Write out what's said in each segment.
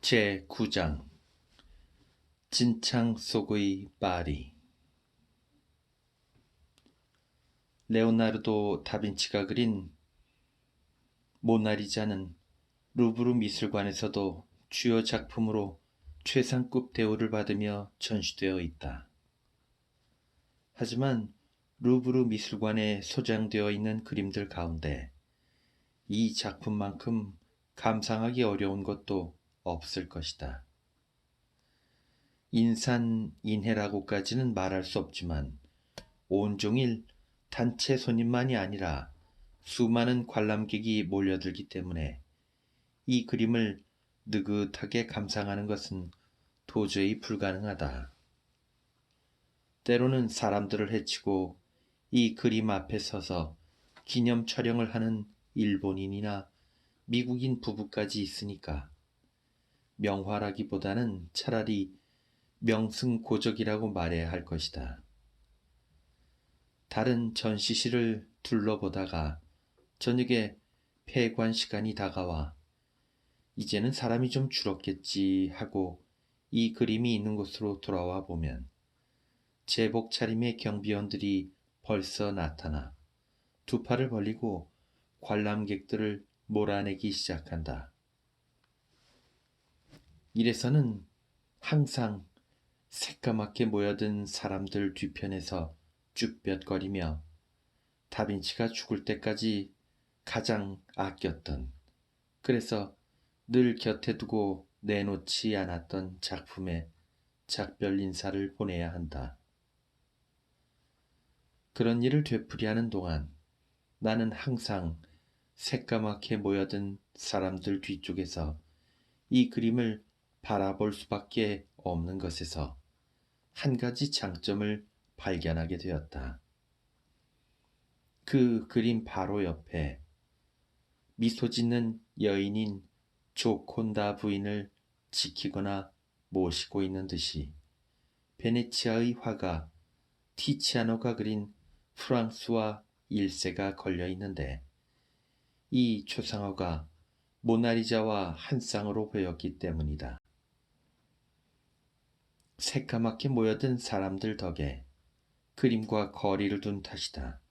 제9장 진창 속의 파리. 레오나르도 다빈치가 그린 모나리자는 루브르 미술관에서도 주요 작품으로 최상급 대우를 받으며 전시되어 있다. 하지만 루브르 미술관에 소장되어 있는 그림들 가운데 이 작품만큼 감상하기 어려운 것도 없을 것이다. 인산인해라고까지는 말할 수 없지만 온종일 단체 손님만이 아니라 수많은 관람객이 몰려들기 때문에 이 그림을 느긋하게 감상하는 것은 도저히 불가능하다. 때로는 사람들을 해치고 이 그림 앞에 서서 기념 촬영을 하는 일본인이나 미국인 부부까지 있으니까 명화라기보다는 차라리 명승고적이라고 말해야 할 것이다. 다른 전시실을 둘러보다가 저녁에 폐관 시간이 다가와 이제는 사람이 좀 줄었겠지 하고 이 그림이 있는 곳으로 돌아와 보면 제복 차림의 경비원들이 벌써 나타나 두 팔을 벌리고 관람객들을 몰아내기 시작한다. 이래서는 항상 새까맣게 모여든 사람들 뒤편에서 쭈뼛거리며 다빈치가 죽을 때까지 가장 아꼈던, 그래서 늘 곁에 두고 내놓지 않았던 작품에 작별 인사를 보내야 한다. 그런 일을 되풀이하는 동안 나는 항상 새까맣게 모여든 사람들 뒤쪽에서 이 그림을 바라볼 수밖에 없는 것에서 한 가지 장점을 발견하게 되었다. 그 그림 바로 옆에 미소 짓는 여인인 조콘다 부인을 지키거나 모시고 있는 듯이 베네치아의 화가 티치아노가 그린 프랑스와 1세가 걸려 있는데 이 초상화가 모나리자와 한 쌍으로 보였기 때문이다. 새까맣게 모여든 사람들 덕에 그림과 거리를 둔 탓이다.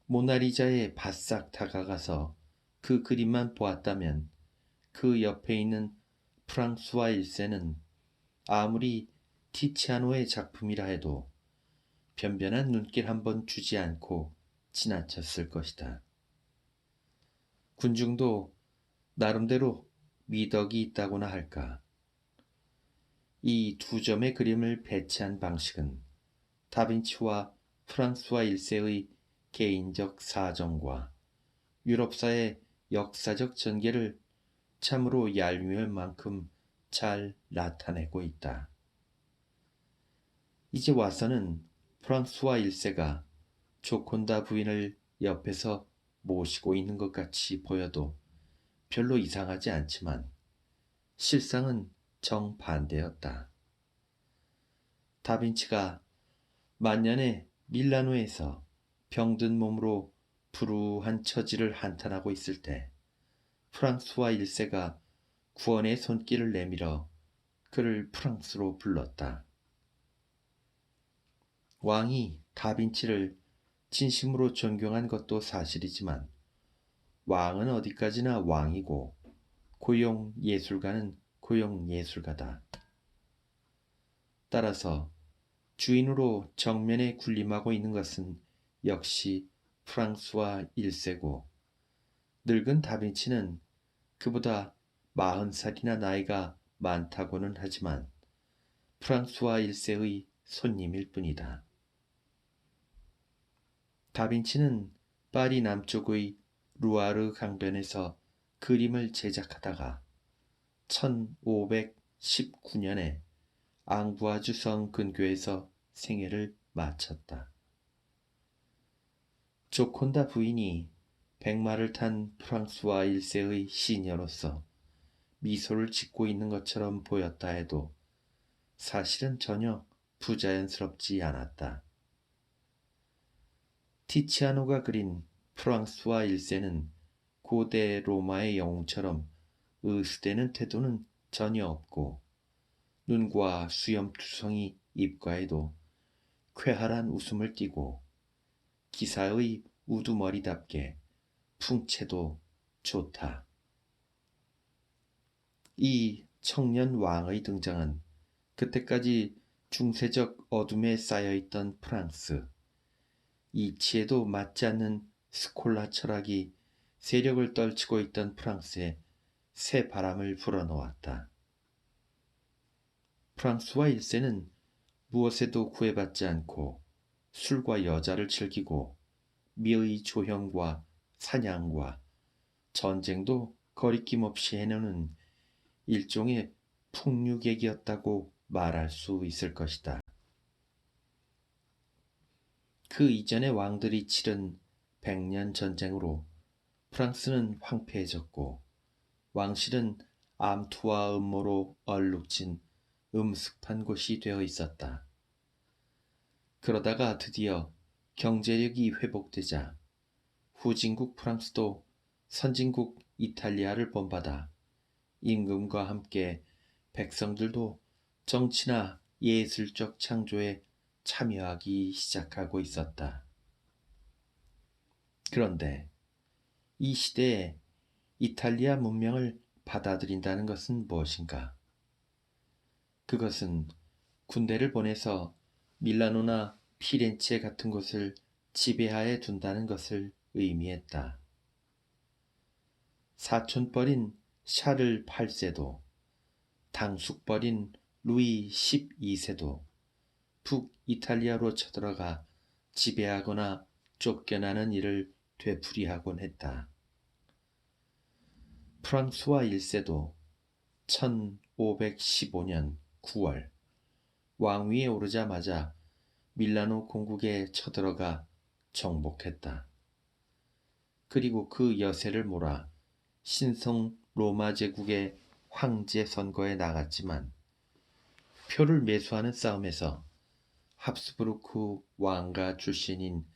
모나리자에 바싹 다가가서 그 그림만 보았다면 그 옆에 있는 프랑스와 1세는 아무리 티치아노의 작품이라 해도 변변한 눈길 한번 주지 않고 지나쳤을 것이다. 군중도 나름대로 미덕이 있다고나 할까. 이 두 점의 그림을 배치한 방식은 다빈치와 프랑스와 1세의 개인적 사정과 유럽사의 역사적 전개를 참으로 얄미울 만큼 잘 나타내고 있다. 이제 와서는 프랑스와 1세가 조콘다 부인을 옆에서 모시고 있는 것 같이 보여도 별로 이상하지 않지만 실상은 정반대였다. 다빈치가 만년에 밀라노에서 병든 몸으로 불우한 처지를 한탄하고 있을 때 프랑스와 1세가 구원의 손길을 내밀어 그를 프랑스로 불렀다. 왕이 다빈치를 진심으로 존경한 것도 사실이지만 왕은 어디까지나 왕이고 고용 예술가는 고용 예술가다. 따라서 주인으로 정면에 군림하고 있는 것은 역시 프랑스와 1세고 늙은 다빈치는 그보다 40살이나 나이가 많다고는 하지만 프랑스와 1세의 손님일 뿐이다. 다빈치는 파리 남쪽의 루아르 강변에서 그림을 제작하다가 1519년에 앙부아주 성 근교에서 생애를 마쳤다. 조콘다 부인이 백마를 탄 프랑스와 1세의 시녀로서 미소를 짓고 있는 것처럼 보였다 해도 사실은 전혀 부자연스럽지 않았다. 티치아노가 그린 프랑스와 1세는 고대 로마의 영웅처럼 으스대는 태도는 전혀 없고 눈과 수염투성이 입가에도 쾌활한 웃음을 띠고 기사의 우두머리답게 풍채도 좋다. 이 청년 왕의 등장은 그때까지 중세적 어둠에 쌓여있던 프랑스, 이치에도 맞지 않는 스콜라 철학이 세력을 떨치고 있던 프랑스에 새 바람을 불어넣었다. 프랑스와 1세는 무엇에도 구애받지 않고 술과 여자를 즐기고 미의 조형과 사냥과 전쟁도 거리낌 없이 해내는 일종의 풍류객이었다고 말할 수 있을 것이다. 그 이전의 왕들이 치른 100년 전쟁으로 프랑스는 황폐해졌고 왕실은 암투와 음모로 얼룩진 음습한 곳이 되어 있었다. 그러다가 드디어 경제력이 회복되자 후진국 프랑스도 선진국 이탈리아를 본받아 임금과 함께 백성들도 정치나 예술적 창조에 참여하기 시작하고 있었다. 그런데 이 시대에 이탈리아 문명을 받아들인다는 것은 무엇인가? 그것은 군대를 보내서 밀라노나 피렌체 같은 곳을 지배하에 둔다는 것을 의미했다. 사촌뻘인 샤를 8세도 당숙뻘인 루이 12세도 북이탈리아로 쳐들어가 지배하거나 쫓겨나는 일을 되풀이하곤 했다. 프랑스와 1세도 1515년 9월 왕위에 오르자마자 밀라노 공국에 쳐들어가 정복했다. 그리고 그 여세를 몰아 신성 로마 제국의 황제 선거에 나갔지만 표를 매수하는 싸움에서 합스부르크 왕가 출신인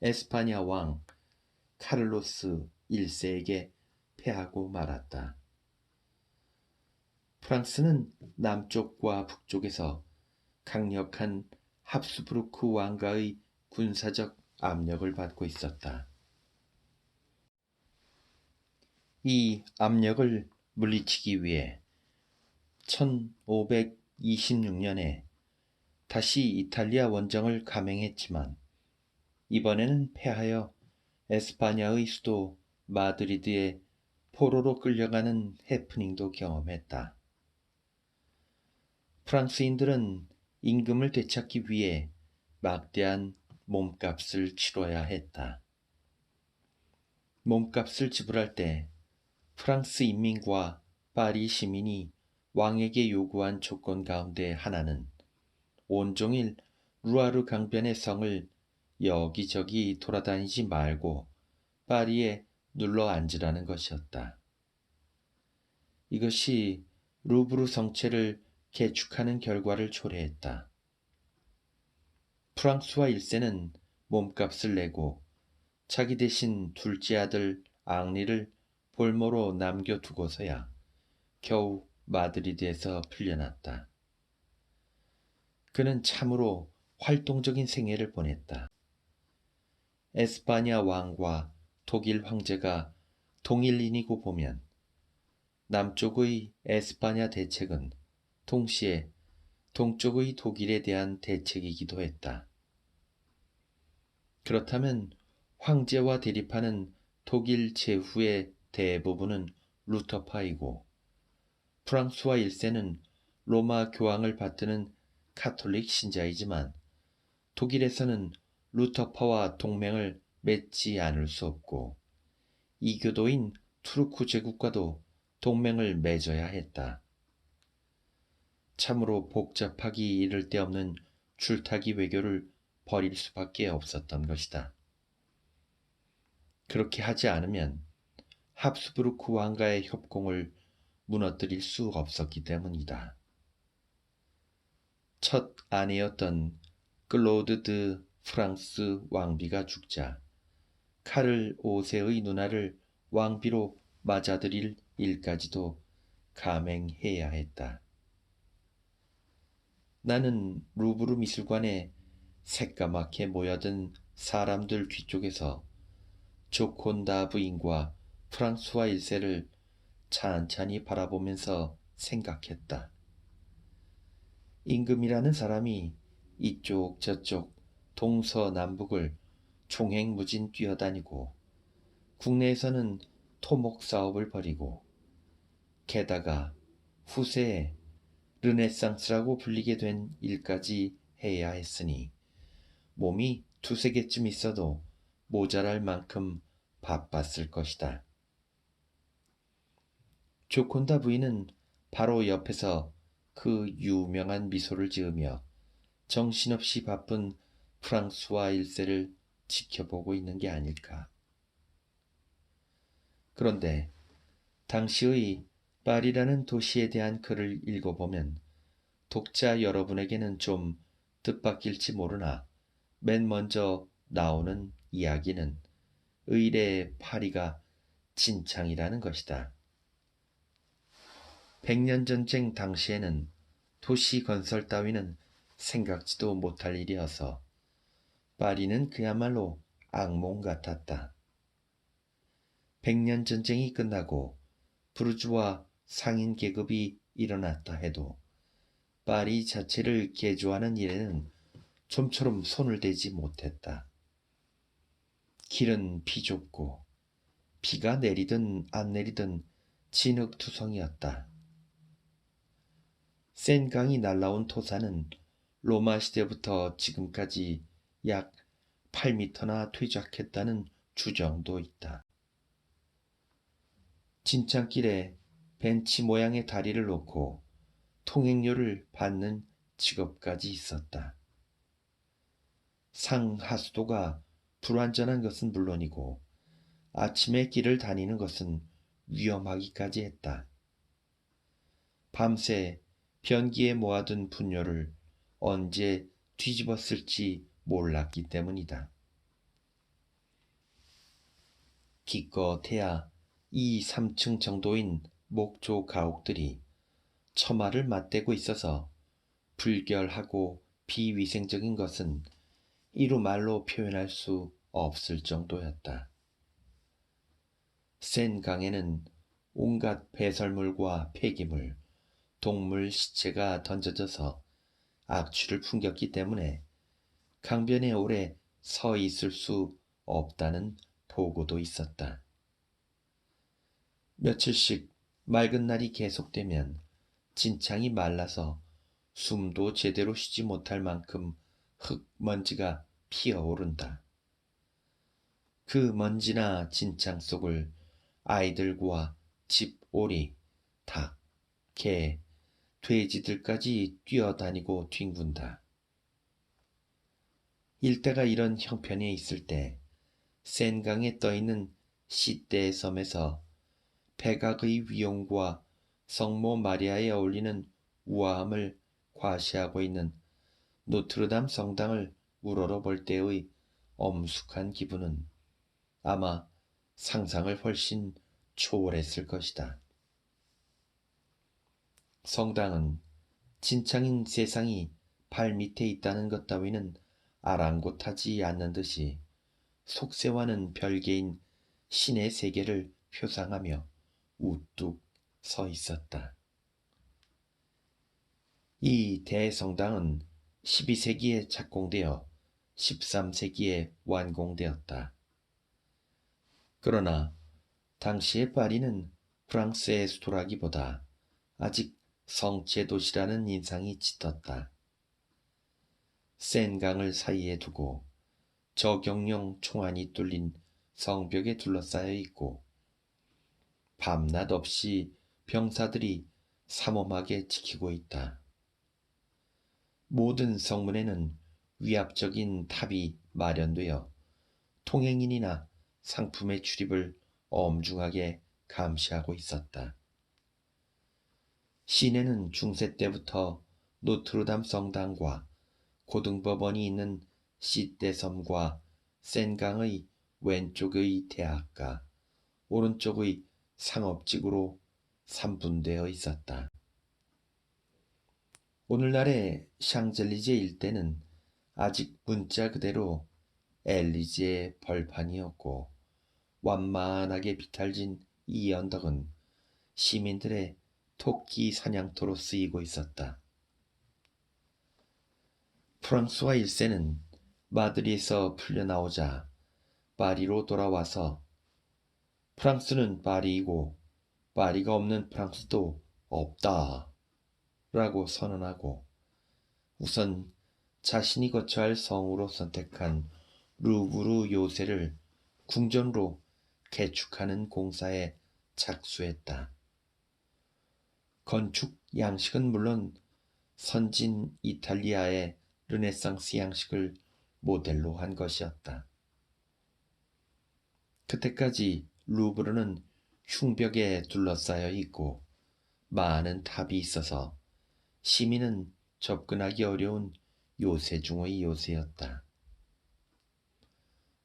에스파냐 왕 카를로스 1세에게 패하고 말았다. 프랑스는 남쪽과 북쪽에서 강력한 합스부르크 왕가의 군사적 압력을 받고 있었다. 이 압력을 물리치기 위해 1526년에 다시 이탈리아 원정을 감행했지만 이번에는 패하여 에스파냐의 수도 마드리드에 포로로 끌려가는 해프닝도 경험했다. 프랑스인들은 임금을 되찾기 위해 막대한 몸값을 치러야 했다. 몸값을 지불할 때 프랑스 인민과 파리 시민이 왕에게 요구한 조건 가운데 하나는 온종일 루아르 강변의 성을 여기저기 돌아다니지 말고 파리에 눌러 앉으라는 것이었다. 이것이 루브르 성체를 개축하는 결과를 초래했다. 프랑스와 1세는 몸값을 내고 자기 대신 둘째 아들 앙리를 볼모로 남겨두고서야 겨우 마드리드에서 풀려났다. 그는 참으로 활동적인 생애를 보냈다. 에스파냐 왕과 독일 황제가 동일인이고 보면 남쪽의 에스파냐 대책은 동시에 동쪽의 독일에 대한 대책이기도 했다. 그렇다면 황제와 대립하는 독일 제후의 대부분은 루터파이고 프랑스와 1세는 로마 교황을 받드는 카톨릭 신자이지만 독일에서는 루터파와 동맹을 맺지 않을 수 없고 이교도인 투르크 제국과도 동맹을 맺어야 했다. 참으로 복잡하기 이를 데 없는 줄타기 외교를 벌일 수밖에 없었던 것이다. 그렇게 하지 않으면 합스부르크 왕가의 협공을 무너뜨릴 수 없었기 때문이다. 첫 아내였던 클로드 드 프랑스 왕비가 죽자 카를 5세의 누나를 왕비로 맞아들일 일까지도 감행해야 했다. 나는 루브르 미술관에 새까맣게 모여든 사람들 뒤쪽에서 조콘다 부인과 프랑수와 1세를 찬찬히 바라보면서 생각했다. 임금이라는 사람이 이쪽 저쪽 동서남북을 총행무진 뛰어다니고 국내에서는 토목 사업을 벌이고 게다가 후세에 르네상스라고 불리게 된 일까지 해야 했으니 몸이 두세 개쯤 있어도 모자랄 만큼 바빴을 것이다. 조콘다 부인은 바로 옆에서 그 유명한 미소를 지으며 정신없이 바쁜 프랑스와 1세를 지켜보고 있는 게 아닐까. 그런데 당시의 파리라는 도시에 대한 글을 읽어보면 독자 여러분에게는 좀 뜻밖일지 모르나 맨 먼저 나오는 이야기는 의례의 파리가 진창이라는 것이다. 백년전쟁 당시에는 도시 건설 따위는 생각지도 못할 일이어서 파리는 그야말로 악몽 같았다. 백년전쟁이 끝나고 부르주아 상인 계급이 일어났다 해도 파리 자체를 개조하는 일에는 좀처럼 손을 대지 못했다. 길은 비좁고 비가 내리든 안 내리든 진흙투성이었다. 센 강이 날라온 토사는 로마 시대부터 지금까지 약 8m나 퇴적했다는 주정도 있다. 진창길에 벤치 모양의 다리를 놓고 통행료를 받는 직업까지 있었다. 상하수도가 불완전한 것은 물론이고 아침에 길을 다니는 것은 위험하기까지 했다. 밤새 변기에 모아둔 분뇨를 언제 뒤집었을지 몰랐기 때문이다. 기껏해야 2, 3층 정도인 목조 가옥들이 처마를 맞대고 있어서 불결하고 비위생적인 것은 이루 말로 표현할 수 없을 정도였다. 센 강에는 온갖 배설물과 폐기물, 동물 시체가 던져져서 악취를 풍겼기 때문에 강변에 오래 서 있을 수 없다는 보고도 있었다. 며칠씩 맑은 날이 계속되면 진창이 말라서 숨도 제대로 쉬지 못할 만큼 흙먼지가 피어오른다. 그 먼지나 진창 속을 아이들과 집 오리, 닭, 개, 돼지들까지 뛰어다니고 뒹군다. 일대가 이런 형편에 있을 때 센강에 떠있는 시대의 섬에서 백악의 위용과 성모 마리아에 어울리는 우아함을 과시하고 있는 노트르담 성당을 우러러볼 때의 엄숙한 기분은 아마 상상을 훨씬 초월했을 것이다. 성당은 진창인 세상이 발밑에 있다는 것 따위는 아랑곳하지 않는 듯이 속세와는 별개인 신의 세계를 표상하며 우뚝 서 있었다. 이 대성당은 12세기에 착공되어 13세기에 완공되었다. 그러나 당시의 파리는 프랑스의 수도라기보다 아직 성체 도시라는 인상이 짙었다. 센강을 사이에 두고 저격용 총알이 뚫린 성벽에 둘러싸여 있고 밤낮 없이 병사들이 삼엄하게 지키고 있다. 모든 성문에는 위압적인 탑이 마련되어 통행인이나 상품의 출입을 엄중하게 감시하고 있었다. 시내는 중세 때부터 노트르담 성당과 고등법원이 있는 시떼섬과 센강의 왼쪽의 대학가, 오른쪽의 상업지구로 삼분되어 있었다. 오늘날의 샹젤리제 일대는 아직 문자 그대로 엘리제의 벌판이었고 완만하게 비탈진 이 언덕은 시민들의 토끼 사냥터로 쓰이고 있었다. 프랑스와 1세는 마드리에서 풀려나오자 파리로 돌아와서 프랑스는 파리이고 파리가 없는 프랑스도 없다 라고 선언하고 우선 자신이 거쳐야 할 성으로 선택한 루브르 요새를 궁전으로 개축하는 공사에 착수했다. 건축 양식은 물론 선진 이탈리아의 르네상스 양식을 모델로 한 것이었다. 그때까지 루브르는 흉벽에 둘러싸여 있고 많은 탑이 있어서 시민은 접근하기 어려운 요새 중의 요새였다.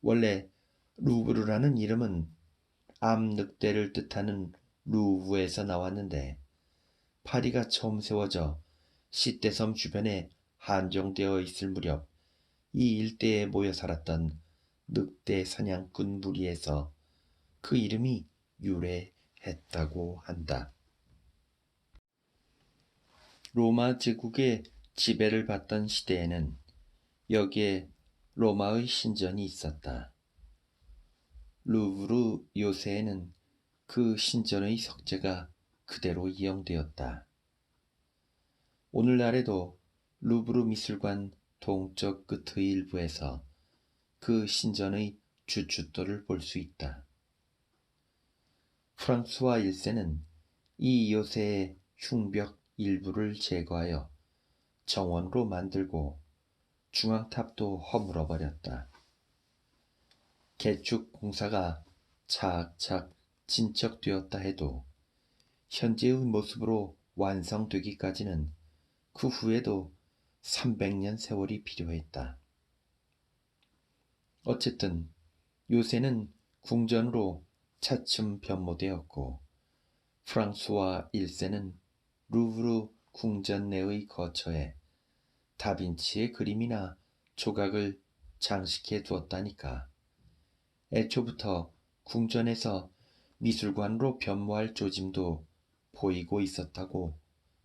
원래 루브르라는 이름은 암늑대를 뜻하는 루브에서 나왔는데 파리가 처음 세워져 시떼섬 주변에 한정되어 있을 무렵 이 일대에 모여 살았던 늑대 사냥꾼 무리에서 그 이름이 유래했다고 한다. 로마 제국의 지배를 받던 시대에는 여기에 로마의 신전이 있었다. 루브르 요새에는 그 신전의 석재가 그대로 이용되었다. 오늘날에도 루브르 미술관 동쪽 끝의 일부에서 그 신전의 주춧돌을 볼 수 있다. 프랑스와 1세는 이 요새의 흉벽 일부를 제거하여 정원으로 만들고 중앙탑도 허물어 버렸다. 개축 공사가 착착 진척되었다 해도 현재의 모습으로 완성되기까지는 그 후에도 300년 세월이 필요했다. 어쨌든 요새는 궁전으로 차츰 변모되었고 프랑스와 1세는 루브르 궁전 내의 거처에 다빈치의 그림이나 조각을 장식해 두었다니까. 애초부터 궁전에서 미술관으로 변모할 조짐도 보이고 있었다고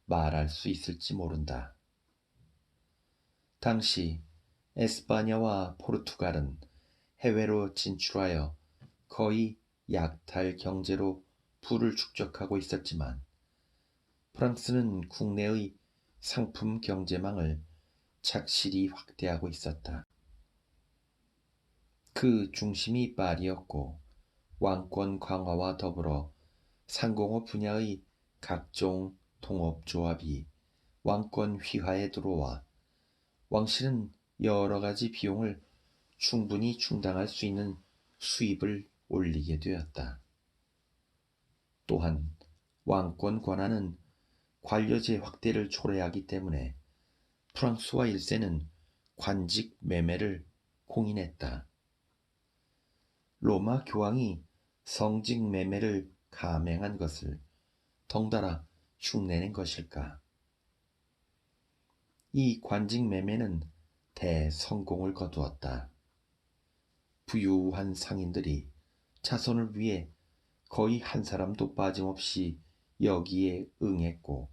말할 수 있을지 모른다. 당시 에스파냐와 포르투갈은 해외로 진출하여 거의 약탈 경제로 부를 축적하고 있었지만 프랑스는 국내의 상품 경제망을 착실히 확대하고 있었다. 그 중심이 파리였고 왕권 강화와 더불어 상공업 분야의 각종 통업조합이 왕권 휘하에 들어와 왕실은 여러 가지 비용을 충분히 충당할 수 있는 수입을 올리게 되었다. 또한 왕권 권한은 관료제 확대를 초래하기 때문에 프랑스와 1세는 관직 매매를 공인했다. 로마 교황이 성직 매매를 감행한 것을 덩달아 흉내낸 것일까? 이 관직 매매는 대성공을 거두었다. 부유한 상인들이 자손을 위해 거의 한 사람도 빠짐없이 여기에 응했고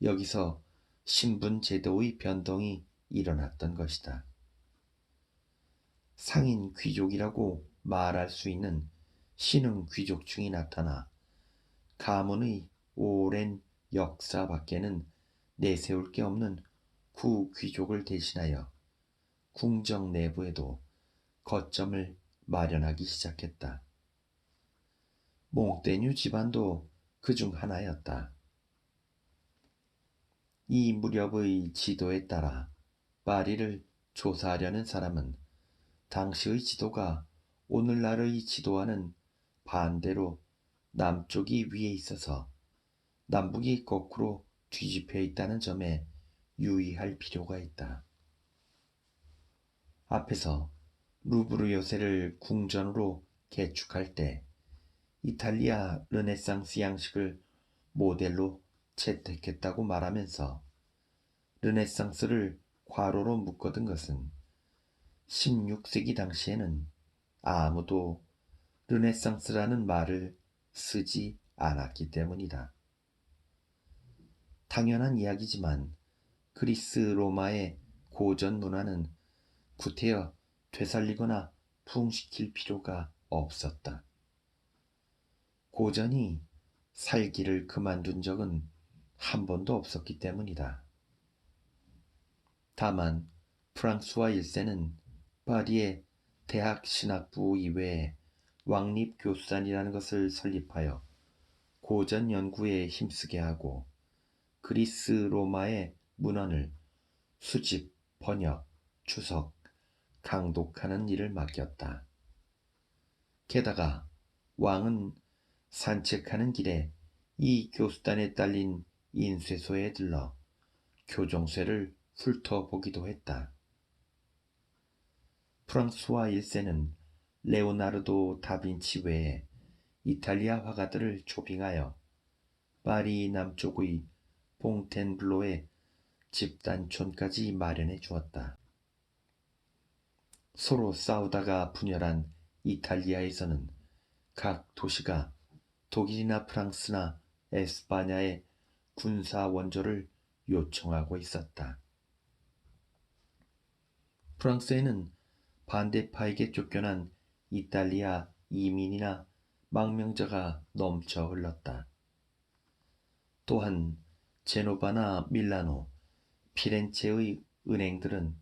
여기서 신분 제도의 변동이 일어났던 것이다. 상인 귀족이라고 말할 수 있는 신흥 귀족층이 나타나 가문의 오랜 역사 밖에는 내세울 게 없는 구귀족을 대신하여 궁정 내부에도 거점을 마련하기 시작했다. 몽테뉴 집안도 그중 하나였다. 이 무렵의 지도에 따라 파리를 조사하려는 사람은 당시의 지도가 오늘날의 지도와는 반대로 남쪽이 위에 있어서 남북이 거꾸로 뒤집혀 있다는 점에 유의할 필요가 있다. 앞에서 루브르 요새를 궁전으로 개축할 때 이탈리아 르네상스 양식을 모델로 채택했다고 말하면서 르네상스를 괄호로 묶어둔 것은 16세기 당시에는 아무도 르네상스라는 말을 쓰지 않았기 때문이다. 당연한 이야기지만 그리스 로마의 고전 문화는 구태여 되살리거나 부흥시킬 필요가 없었다. 고전이 살기를 그만둔 적은 한 번도 없었기 때문이다. 다만 프랑스와 1세는 파리의 대학 신학부 이외에 왕립교수단이라는 것을 설립하여 고전 연구에 힘쓰게 하고 그리스 로마의 문헌을 수집, 번역, 추석, 강독하는 일을 맡겼다. 게다가 왕은 산책하는 길에 이 교수단에 딸린 인쇄소에 들러 교정쇠를 훑어보기도 했다. 프랑스와 1세는 레오나르도 다빈치 외에 이탈리아 화가들을 초빙하여 파리 남쪽의 봉텐블로의 집단촌까지 마련해 주었다. 서로 싸우다가 분열한 이탈리아에서는 각 도시가 독일이나 프랑스나 에스파냐의 군사 원조를 요청하고 있었다. 프랑스에는 반대파에게 쫓겨난 이탈리아 이민이나 망명자가 넘쳐 흘렀다. 또한 제노바나 밀라노, 피렌체의 은행들은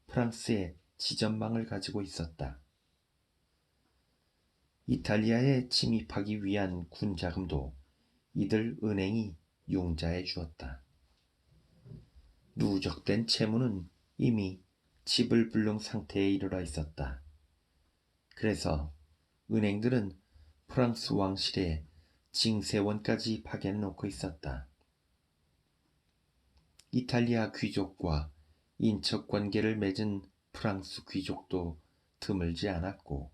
프랑스의 지점망을 가지고 있었다. 이탈리아에 침입하기 위한 군 자금도 이들 은행이 융자해 주었다. 누적된 채무는 이미 지불불능 상태에 이르러 있었다. 그래서 은행들은 프랑스 왕실에 징세원까지 파견해 놓고 있었다. 이탈리아 귀족과 인척 관계를 맺은 프랑스 귀족도 드물지 않았고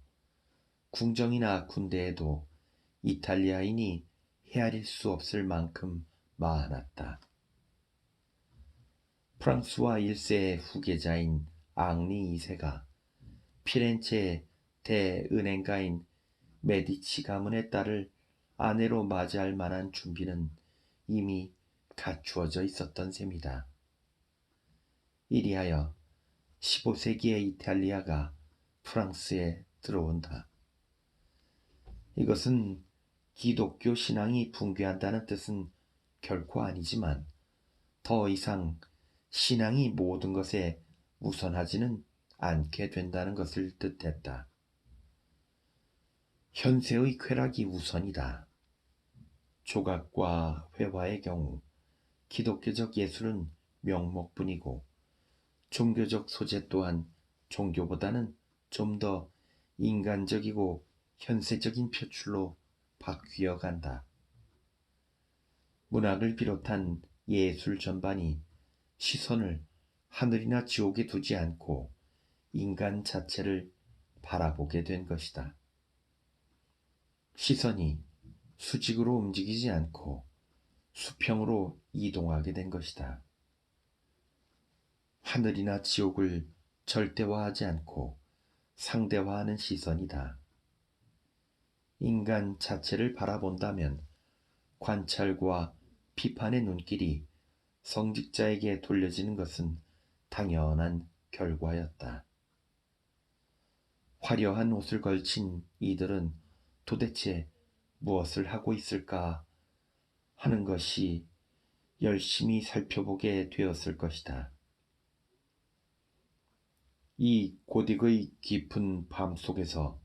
궁정이나 군대에도 이탈리아인이 헤아릴 수 없을 만큼 많았다. 프랑스와 1세의 후계자인 앙리 2세가 피렌체의 대은행가인 메디치 가문의 딸을 아내로 맞이할 만한 준비는 이미 갖추어져 있었던 셈이다. 이리하여 15세기의 이탈리아가 프랑스에 들어온다. 이것은 기독교 신앙이 붕괴한다는 뜻은 결코 아니지만 더 이상 신앙이 모든 것에 우선하지는 않게 된다는 것을 뜻했다. 현세의 쾌락이 우선이다. 조각과 회화의 경우 기독교적 예술은 명목뿐이고 종교적 소재 또한 종교보다는 좀 더 인간적이고 현세적인 표출로 바뀌어 간다. 문학을 비롯한 예술 전반이 시선을 하늘이나 지옥에 두지 않고 인간 자체를 바라보게 된 것이다. 시선이 수직으로 움직이지 않고 수평으로 이동하게 된 것이다. 하늘이나 지옥을 절대화하지 않고 상대화하는 시선이다. 인간 자체를 바라본다면 관찰과 비판의 눈길이 성직자에게 돌려지는 것은 당연한 결과였다. 화려한 옷을 걸친 이들은 도대체 무엇을 하고 있을까 하는 것이 열심히 살펴보게 되었을 것이다. 이 고딕의 깊은 밤 속에서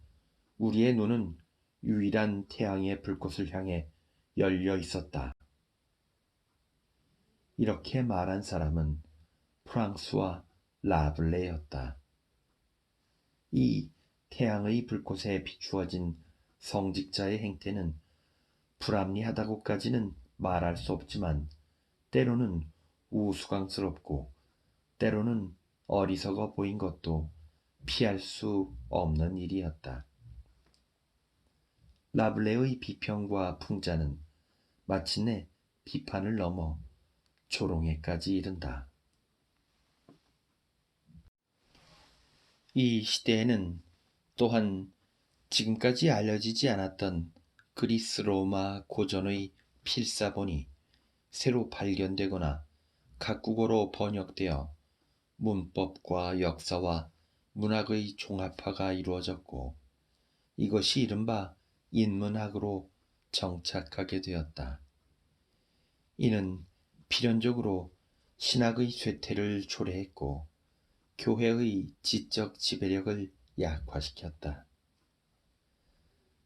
우리의 눈은 유일한 태양의 불꽃을 향해 열려 있었다. 이렇게 말한 사람은 프랑스와 라블레였다. 이 태양의 불꽃에 비추어진 성직자의 행태는 불합리하다고까지는 말할 수 없지만 때로는 우스꽝스럽고 때로는 어리석어 보인 것도 피할 수 없는 일이었다. 라블레의 비평과 풍자는 마침내 비판을 넘어 조롱에까지 이른다. 이 시대에는 또한 지금까지 알려지지 않았던 그리스 로마 고전의 필사본이 새로 발견되거나 각국어로 번역되어 문법과 역사와 문학의 종합화가 이루어졌고 이것이 이른바 인문학으로 정착하게 되었다. 이는 필연적으로 신학의 쇠퇴를 초래했고 교회의 지적 지배력을 약화시켰다.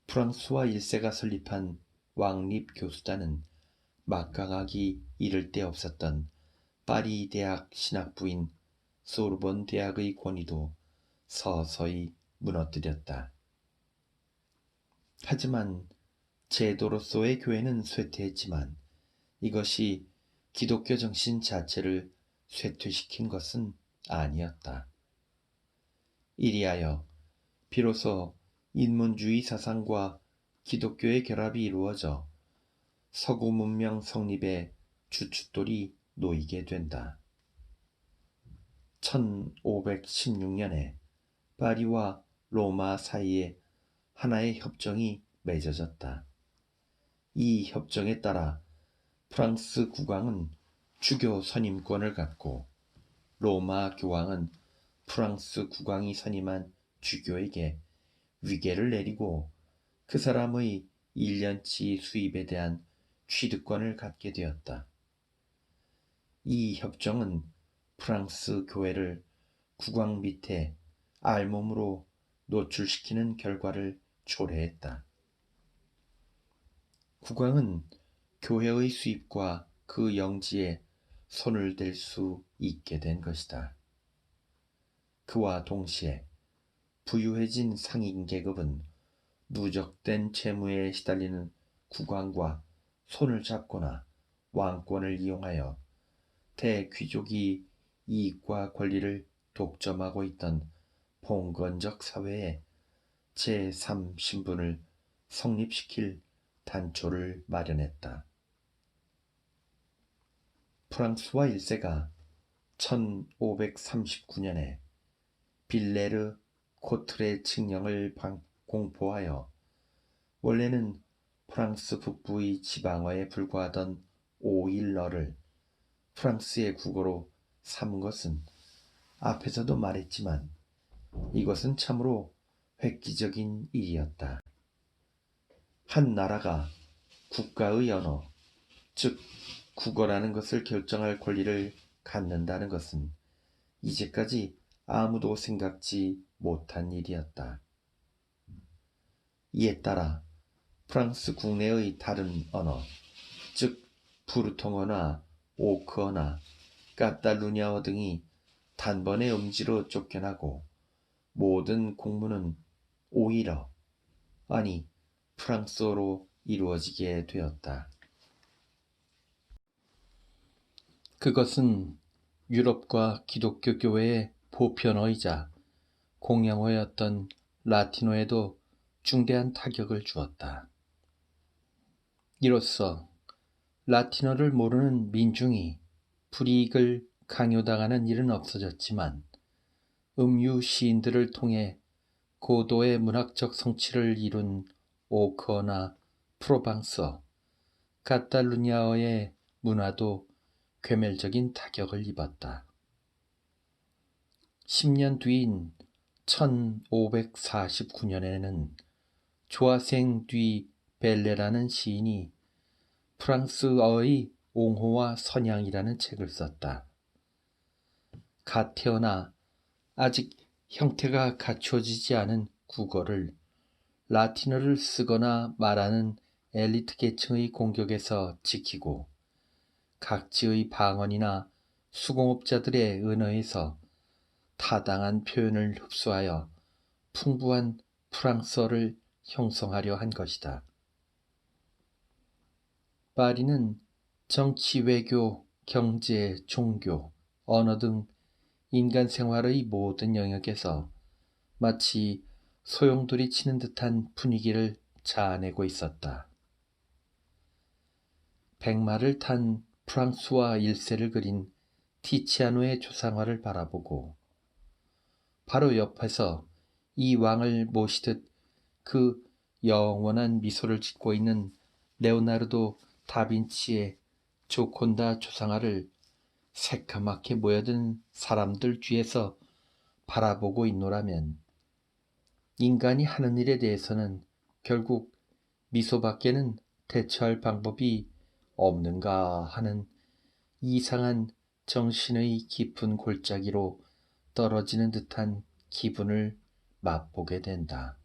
프랑스와 1세가 설립한 왕립교수단은 막강하기 이를 데 없었던 파리 대학 신학부인 소르본 대학의 권위도 서서히 무너뜨렸다. 하지만 제도로서의 교회는 쇠퇴했지만 이것이 기독교 정신 자체를 쇠퇴시킨 것은 아니었다. 이리하여 비로소 인문주의 사상과 기독교의 결합이 이루어져 서구 문명 성립의 주춧돌이 놓이게 된다. 1516년에 파리와 로마 사이에 하나의 협정이 맺어졌다. 이 협정에 따라 프랑스 국왕은 주교 선임권을 갖고 로마 교황은 프랑스 국왕이 선임한 주교에게 위계를 내리고 그 사람의 1년치 수입에 대한 취득권을 갖게 되었다. 이 협정은 프랑스 교회를 국왕 밑에 알몸으로 노출시키는 결과를 초래했다. 국왕은 교회의 수입과 그 영지에 손을 댈 수 있게 된 것이다. 그와 동시에 부유해진 상인 계급은 누적된 채무에 시달리는 국왕과 손을 잡거나 왕권을 이용하여 대귀족이 이익과 권리를 독점하고 있던 봉건적 사회에 제3신분을 성립시킬 단초를 마련했다. 프랑스와 1세가 1539년에 빌레르 코트레 칙령을 공포하여 원래는 프랑스 북부의 지방어에 불과하던 오일러를 프랑스의 국어로 삼은 것은 앞에서도 말했지만 이것은 참으로 획기적인 일이었다. 한 나라가 국가의 언어, 즉 국어라는 것을 결정할 권리를 갖는다는 것은 이제까지 아무도 생각지 못한 일이었다. 이에 따라 프랑스 국내의 다른 언어, 즉 부르통어나 오크어나 카탈루냐어 등이 단번에 음지로 쫓겨나고 모든 공문은 오히려 아니 프랑스어로 이루어지게 되었다. 그것은 유럽과 기독교 교회의 보편어이자 공용어였던 라틴어에도 중대한 타격을 주었다. 이로써 라틴어를 모르는 민중이 불이익을 강요당하는 일은 없어졌지만 음유 시인들을 통해 고도의 문학적 성취를 이룬 오크어나 프로방스어, 카탈루냐어의 문화도 괴멸적인 타격을 입었다. 10년 뒤인 1549년에는 조아생 듀 벨레라는 시인이 프랑스어의 옹호와 선양이라는 책을 썼다. 갓 태어나 아직 형태가 갖춰지지 않은 국어를 라틴어를 쓰거나 말하는 엘리트 계층의 공격에서 지키고 각지의 방언이나 수공업자들의 언어에서 타당한 표현을 흡수하여 풍부한 프랑스어를 형성하려 한 것이다. 파리는 정치, 외교, 경제, 종교, 언어 등 인간 생활의 모든 영역에서 마치 소용돌이 치는 듯한 분위기를 자아내고 있었다. 백마를 탄 프랑스와 1세를 그린 티치아노의 조상화를 바라보고 바로 옆에서 이 왕을 모시듯 그 영원한 미소를 짓고 있는 레오나르도 다빈치의 조콘다 조상화를 새까맣게 모여든 사람들 뒤에서 바라보고 있노라면 인간이 하는 일에 대해서는 결국 미소밖에는 대처할 방법이 없는가 하는 이상한 정신의 깊은 골짜기로 떨어지는 듯한 기분을 맛보게 된다.